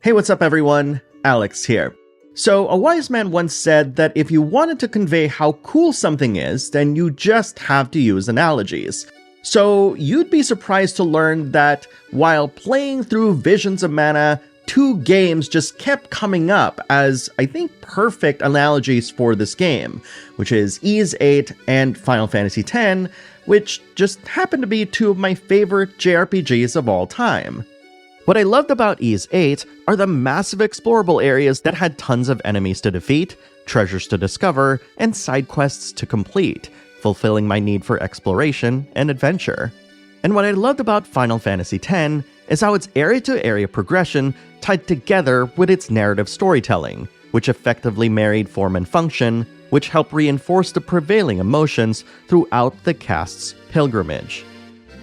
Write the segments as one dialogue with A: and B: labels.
A: Hey, what's up everyone? Alex here. So, a wise man once said that if you wanted to convey how cool something is, then you just have to use analogies. So, you'd be surprised to learn that while playing through Visions of Mana, two games just kept coming up as, I think, perfect analogies for this game, which is Ys 8 and Final Fantasy X, which just happen to be two of my favorite JRPGs of all time. What I loved about Ys 8 are the massive explorable areas that had tons of enemies to defeat, treasures to discover, and side quests to complete, fulfilling my need for exploration and adventure. And what I loved about Final Fantasy X is how its area-to-area progression tied together with its narrative storytelling, which effectively married form and function, which helped reinforce the prevailing emotions throughout the cast's pilgrimage.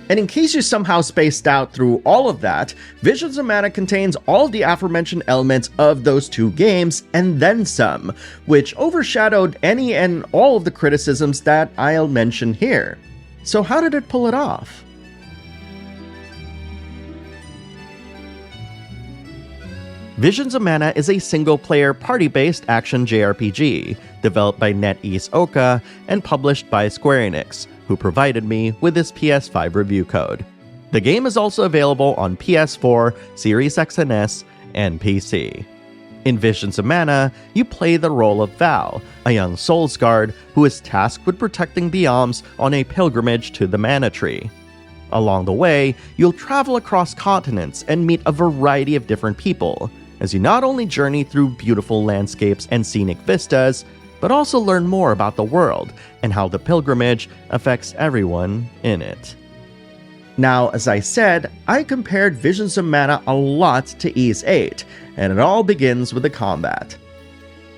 A: And in case you somehow spaced out through all of that, Visions of Mana contains all of the aforementioned elements of those two games, and then some, which overshadowed any and all of the criticisms that I'll mention here. So how did it pull it off? Visions of Mana is a single-player, party-based action JRPG, developed by NetEase Oka and published by Square Enix, who provided me with this PS5 review code. The game is also available on PS4, Series X and S, and PC. In Visions of Mana, you play the role of Val, a young Souls Guard who is tasked with protecting biomes on a pilgrimage to the Mana Tree. Along the way, you'll travel across continents and meet a variety of different people, as you not only journey through beautiful landscapes and scenic vistas, but also learn more about the world and how the pilgrimage affects everyone in it. Now, as I said, I compared Visions of Mana a lot to Ys 8, and it all begins with the combat.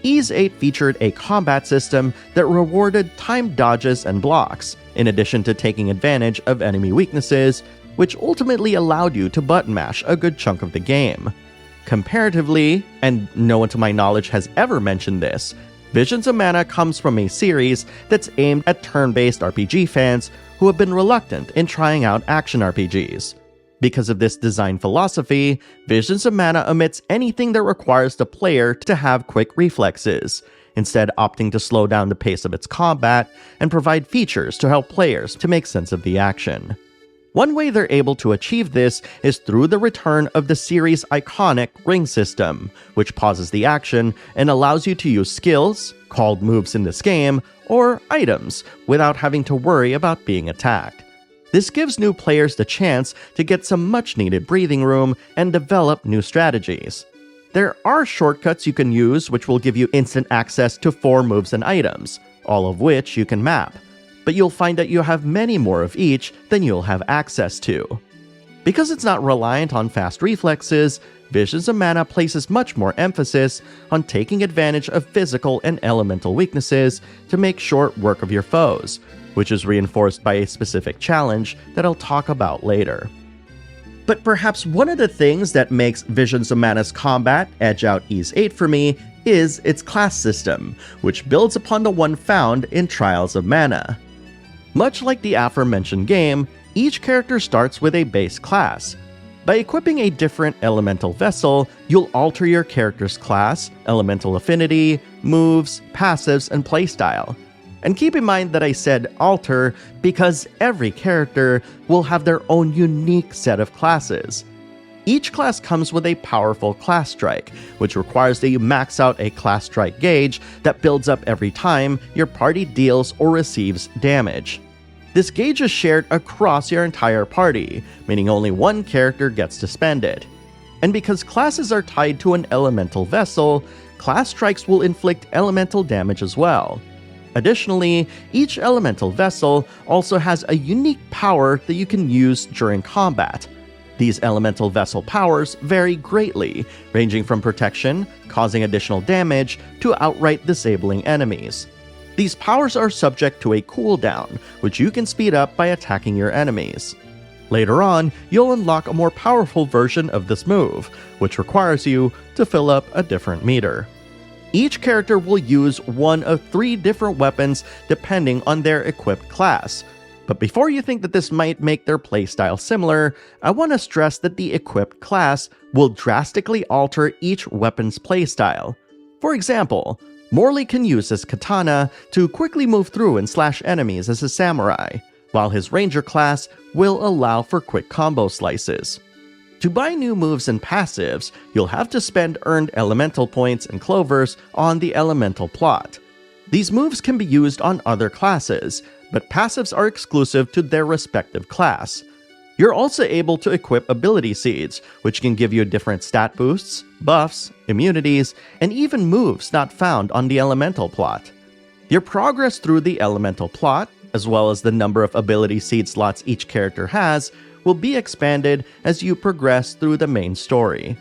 A: Ys 8 featured a combat system that rewarded timed dodges and blocks, in addition to taking advantage of enemy weaknesses, which ultimately allowed you to button mash a good chunk of the game. Comparatively, and no one to my knowledge has ever mentioned this, Visions of Mana comes from a series that's aimed at turn-based RPG fans who have been reluctant in trying out action RPGs. Because of this design philosophy, Visions of Mana omits anything that requires the player to have quick reflexes, instead opting to slow down the pace of its combat and provide features to help players to make sense of the action. One way they're able to achieve this is through the return of the series' iconic ring system, which pauses the action and allows you to use skills, called moves in this game, or items, without having to worry about being attacked. This gives new players the chance to get some much-needed breathing room and develop new strategies. There are shortcuts you can use which will give you instant access to 4 moves and items, all of which you can map, but you'll find that you have many more of each than you'll have access to. Because it's not reliant on fast reflexes, Visions of Mana places much more emphasis on taking advantage of physical and elemental weaknesses to make short work of your foes, which is reinforced by a specific challenge that I'll talk about later. But perhaps one of the things that makes Visions of Mana's combat edge out Ys 8 for me is its class system, which builds upon the one found in Trials of Mana. Much like the aforementioned game, each character starts with a base class. By equipping a different elemental vessel, you'll alter your character's class, elemental affinity, moves, passives, and playstyle. And keep in mind that I said alter because every character will have their own unique set of classes. Each class comes with a powerful class strike, which requires that you max out a class strike gauge that builds up every time your party deals or receives damage. This gauge is shared across your entire party, meaning only one character gets to spend it. And because classes are tied to an elemental vessel, class strikes will inflict elemental damage as well. Additionally, each elemental vessel also has a unique power that you can use during combat. These elemental vessel powers vary greatly, ranging from protection, causing additional damage, to outright disabling enemies. These powers are subject to a cooldown, which you can speed up by attacking your enemies. Later on, you'll unlock a more powerful version of this move, which requires you to fill up a different meter. Each character will use one of 3 different weapons depending on their equipped class. But before you think that this might make their playstyle similar, I want to stress that the equipped class will drastically alter each weapon's playstyle. For example, Morley can use his katana to quickly move through and slash enemies as a samurai, while his ranger class will allow for quick combo slices. To buy new moves and passives, you'll have to spend earned elemental points and clovers on the elemental plot. These moves can be used on other classes, but passives are exclusive to their respective class. You're also able to equip ability seeds, which can give you different stat boosts, buffs, immunities, and even moves not found on the elemental plot. Your progress through the elemental plot, as well as the number of ability seed slots each character has, will be expanded as you progress through the main story.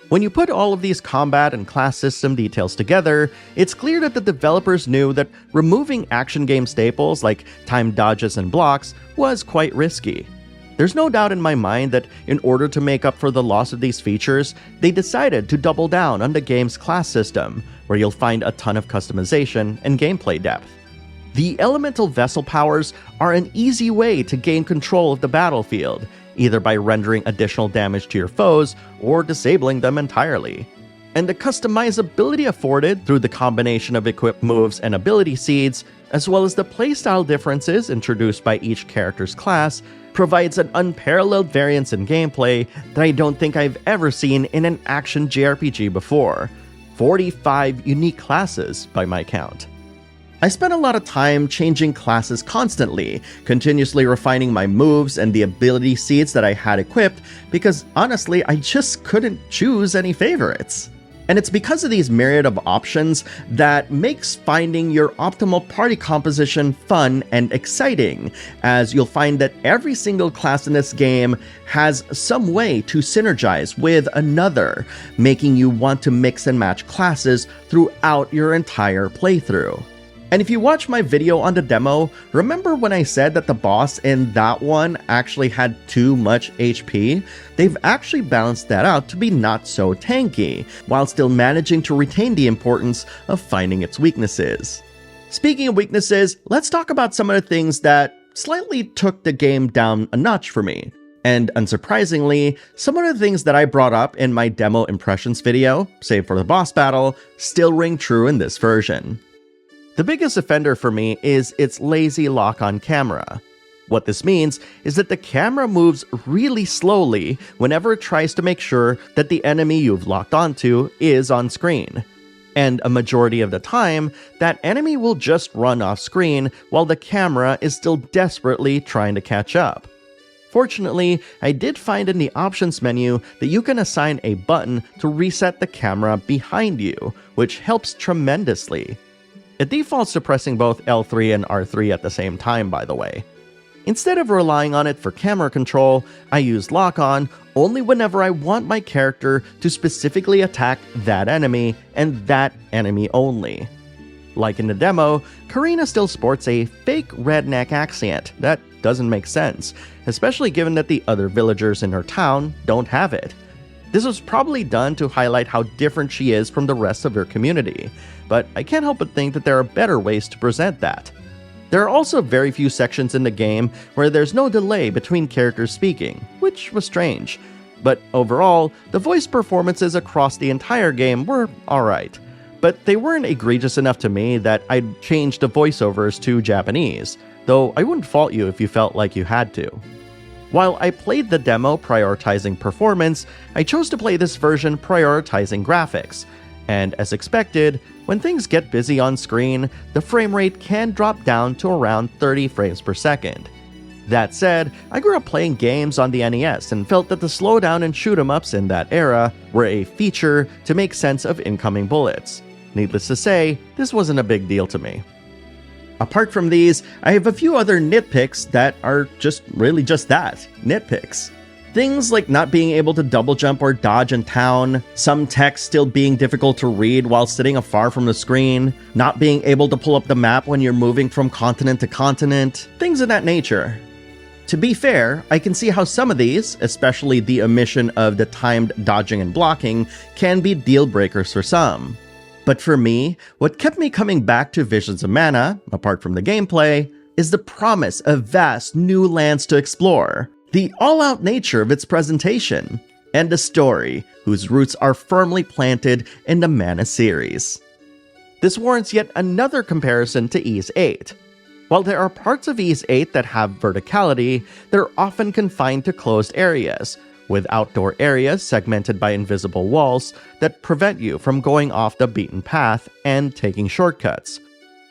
A: When you put all of these combat and class system details together, it's clear that the developers knew that removing action game staples like timed dodges and blocks was quite risky. There's no doubt in my mind that in order to make up for the loss of these features, they decided to double down on the game's class system, where you'll find a ton of customization and gameplay depth. The elemental vessel powers are an easy way to gain control of the battlefield, either by rendering additional damage to your foes or disabling them entirely. And the customizability afforded through the combination of equipped moves and ability seeds, as well as the playstyle differences introduced by each character's class, provides an unparalleled variance in gameplay that I don't think I've ever seen in an action JRPG before. 45 unique classes by my count. I spent a lot of time changing classes constantly, continuously refining my moves and the ability seeds that I had equipped, because honestly, I just couldn't choose any favorites. And it's because of these myriad of options that makes finding your optimal party composition fun and exciting, as you'll find that every single class in this game has some way to synergize with another, making you want to mix and match classes throughout your entire playthrough. And if you watch my video on the demo, remember when I said that the boss in that one actually had too much HP? They've actually balanced that out to be not so tanky, while still managing to retain the importance of finding its weaknesses. Speaking of weaknesses, let's talk about some of the things that slightly took the game down a notch for me. And unsurprisingly, some of the things that I brought up in my demo impressions video, save for the boss battle, still ring true in this version. The biggest offender for me is its lazy lock-on camera. What this means is that the camera moves really slowly whenever it tries to make sure that the enemy you've locked onto is on screen. And a majority of the time, that enemy will just run off screen while the camera is still desperately trying to catch up. Fortunately, I did find in the options menu that you can assign a button to reset the camera behind you, which helps tremendously. It defaults to pressing both L3 and R3 at the same time, by the way. Instead of relying on it for camera control, I use lock-on only whenever I want my character to specifically attack that enemy, and that enemy only. Like in the demo, Karina still sports a fake redneck accent that doesn't make sense, especially given that the other villagers in her town don't have it. This was probably done to highlight how different she is from the rest of her community, but I can't help but think that there are better ways to present that. There are also very few sections in the game where there's no delay between characters speaking, which was strange. But overall, the voice performances across the entire game were alright, but they weren't egregious enough to me that I'd change the voiceovers to Japanese, though I wouldn't fault you if you felt like you had to. While I played the demo prioritizing performance, I chose to play this version prioritizing graphics. And as expected, when things get busy on screen, the frame rate can drop down to around 30 frames per second. That said, I grew up playing games on the NES and felt that the slowdown and shoot 'em ups in that era were a feature to make sense of incoming bullets. Needless to say, this wasn't a big deal to me. Apart from these, I have a few other nitpicks that are just that, nitpicks. Things like not being able to double jump or dodge in town, some text still being difficult to read while sitting afar from the screen, not being able to pull up the map when you're moving from continent to continent, things of that nature. To be fair, I can see how some of these, especially the omission of the timed dodging and blocking, can be deal breakers for some. But for me, what kept me coming back to Visions of Mana, apart from the gameplay, is the promise of vast new lands to explore, the all-out nature of its presentation, and a story whose roots are firmly planted in the Mana series. This warrants yet another comparison to Ys 8. While there are parts of Ys 8 that have verticality, they're often confined to closed areas, with outdoor areas segmented by invisible walls that prevent you from going off the beaten path and taking shortcuts.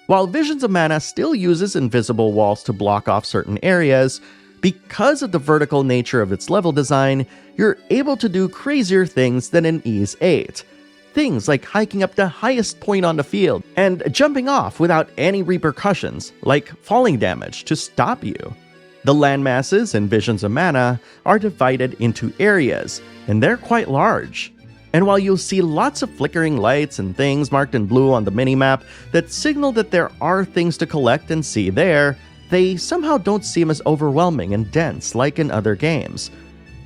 A: While Visions of Mana still uses invisible walls to block off certain areas, because of the vertical nature of its level design, you're able to do crazier things than in Ys 8. Things like hiking up the highest point on the field and jumping off without any repercussions, like falling damage, to stop you. The landmasses in Visions of Mana are divided into areas, and they're quite large. And while you'll see lots of flickering lights and things marked in blue on the minimap that signal that there are things to collect and see there, they somehow don't seem as overwhelming and dense like in other games.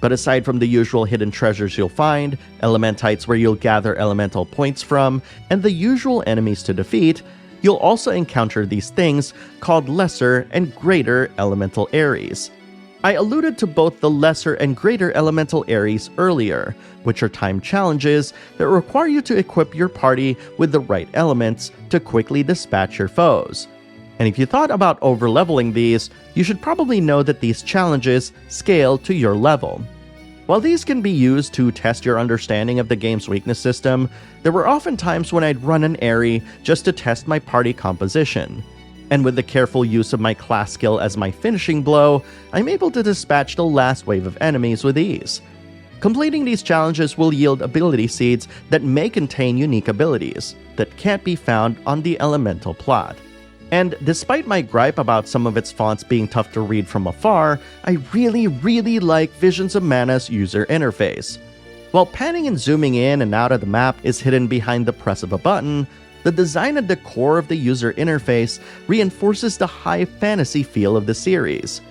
A: But aside from the usual hidden treasures you'll find, elementites where you'll gather elemental points from, and the usual enemies to defeat, you'll also encounter these things called lesser and greater elemental ares. I alluded to both the lesser and greater elemental ares earlier, which are timed challenges that require you to equip your party with the right elements to quickly dispatch your foes. And if you thought about overleveling these, you should probably know that these challenges scale to your level. While these can be used to test your understanding of the game's weakness system, there were often times when I'd run an Aerie just to test my party composition. And with the careful use of my class skill as my finishing blow, I'm able to dispatch the last wave of enemies with ease. Completing these challenges will yield ability seeds that may contain unique abilities that can't be found on the elemental plot. And despite my gripe about some of its fonts being tough to read from afar, I really like Visions of Mana's user interface. While panning and zooming in and out of the map is hidden behind the press of a button, the design at the core of the user interface reinforces the high fantasy feel of the series.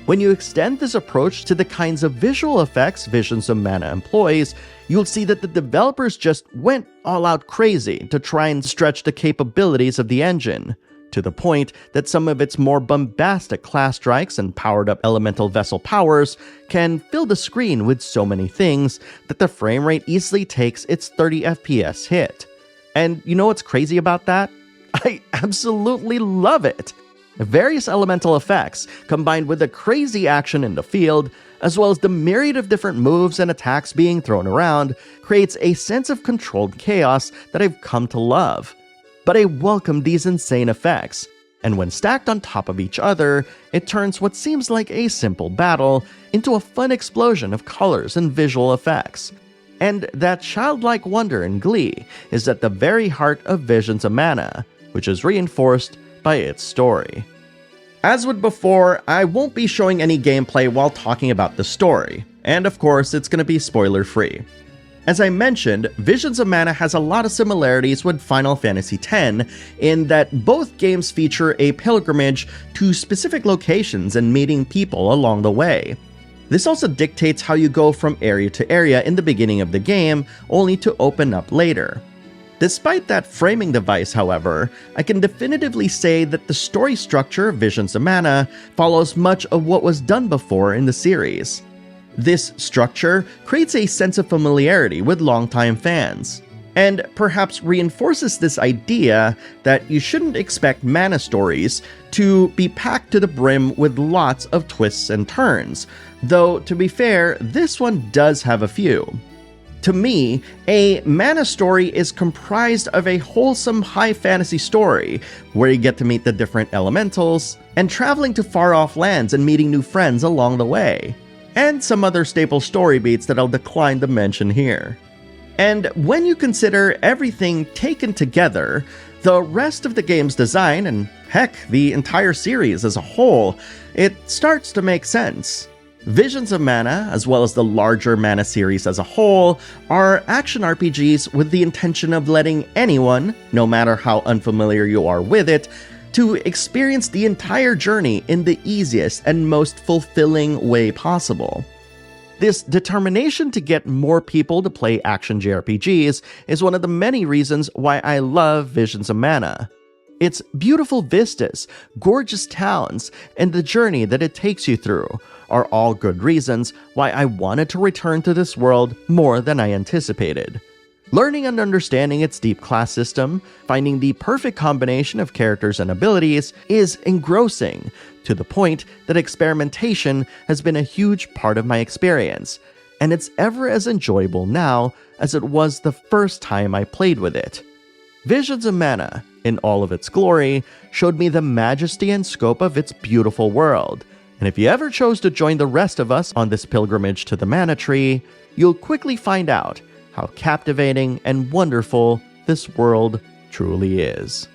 A: When you extend this approach to the kinds of visual effects Visions of Mana employs, you'll see that the developers just went all out crazy to try and stretch the capabilities of the engine, to the point that some of its more bombastic class strikes and powered-up elemental vessel powers can fill the screen with so many things that the frame rate easily takes its 30 FPS hit. And you know what's crazy about that? I absolutely love it! Various elemental effects, combined with the crazy action in the field, as well as the myriad of different moves and attacks being thrown around, creates a sense of controlled chaos that I've come to love. But I welcome these insane effects, and when stacked on top of each other, it turns what seems like a simple battle into a fun explosion of colors and visual effects. And that childlike wonder and glee is at the very heart of Visions of Mana, which is reinforced by its story. As with before, I won't be showing any gameplay while talking about the story, and of course it's going to be spoiler-free. As I mentioned, Visions of Mana has a lot of similarities with Final Fantasy X in that both games feature a pilgrimage to specific locations and meeting people along the way. This also dictates how you go from area to area in the beginning of the game, only to open up later. Despite that framing device, however, I can definitively say that the story structure of Visions of Mana follows much of what was done before in the series. This structure creates a sense of familiarity with longtime fans, and perhaps reinforces this idea that you shouldn't expect Mana stories to be packed to the brim with lots of twists and turns, though to be fair, this one does have a few. To me, a Mana story is comprised of a wholesome high fantasy story, where you get to meet the different elementals, and traveling to far-off lands and meeting new friends along the way, and some other staple story beats that I'll decline to mention here. And when you consider everything taken together, the rest of the game's design, and heck, the entire series as a whole, it starts to make sense. Visions of Mana, as well as the larger Mana series as a whole, are action RPGs with the intention of letting anyone, no matter how unfamiliar you are with it, to experience the entire journey in the easiest and most fulfilling way possible. This determination to get more people to play action JRPGs is one of the many reasons why I love Visions of Mana. Its beautiful vistas, gorgeous towns, and the journey that it takes you through are all good reasons why I wanted to return to this world more than I anticipated. Learning and understanding its deep class system, finding the perfect combination of characters and abilities is engrossing, to the point that experimentation has been a huge part of my experience, and it's ever as enjoyable now as it was the first time I played with it. Visions of Mana, in all of its glory, showed me the majesty and scope of its beautiful world, and if you ever chose to join the rest of us on this pilgrimage to the Mana Tree, you'll quickly find out how captivating and wonderful this world truly is.